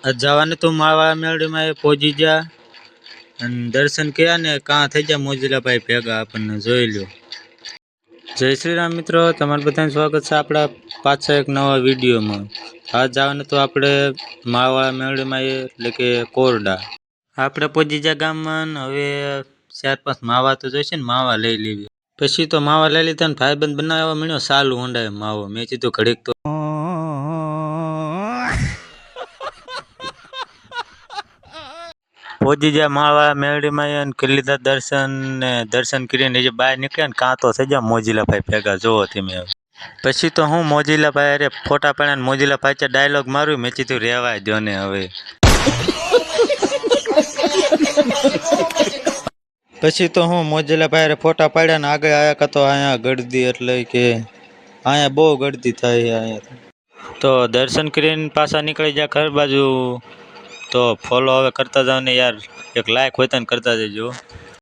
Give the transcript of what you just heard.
જવાને તો માળવા મેળવીમાં એ પહોંચી ગયા અને દર્શન કર્યા ને કાં થઈ ગયા મોજીલાભાઈ ભેગા આપણને જોઈ લ્યો। જય શ્રી રામ મિત્રો, તમારું બધાનું સ્વાગત છે આપણા પાછા એક નવા વિડીયોમાં। આજ જવાને તો આપણે માળવા મેળવીમાં એટલે કે કોરડા આપણે પહોંચી ગયા ગામમાં। હવે 4-5 માવા તો જોઈશે ને, માવા લઈ લેવી। પછી તો માવા લઈ લીધા ને ભાઈબંધ બનાવવા મળ્યો સાલું ઊંડાય માવો। મેં કીધું ઘડીક તો પહોંચી ગયા માળવા મેળવીમાં કરી લીધા દર્શન ને દર્શન કરીને જે બહાર નીકળ્યા ને કાં તો થઈ ગયા મોજીલાભાઈ ભેગા જોવો તમે। પછી તો હું મોજીલાભાઈ અરે ફોટા પાડ્યા ને મોજીલાભાઈ છે ડાયલોગ મારું, મેં કીધું રહેવાય દો ને હવે। પછી તો હું મોજીલાભાઈ અરે ફોટા પાડ્યા ને આગળ આવ્યા કાં તો અહીંયા ગળદી એટલે કે અહીંયા બહુ ગળદી થાય અહીંયા। તો દર્શન કરીને પાછા નીકળી જાય ઘર બાજુ। તો ફોલો હવે કરતા જાવ ને યાર, એક લાઈક હોય તો કરતા જજો।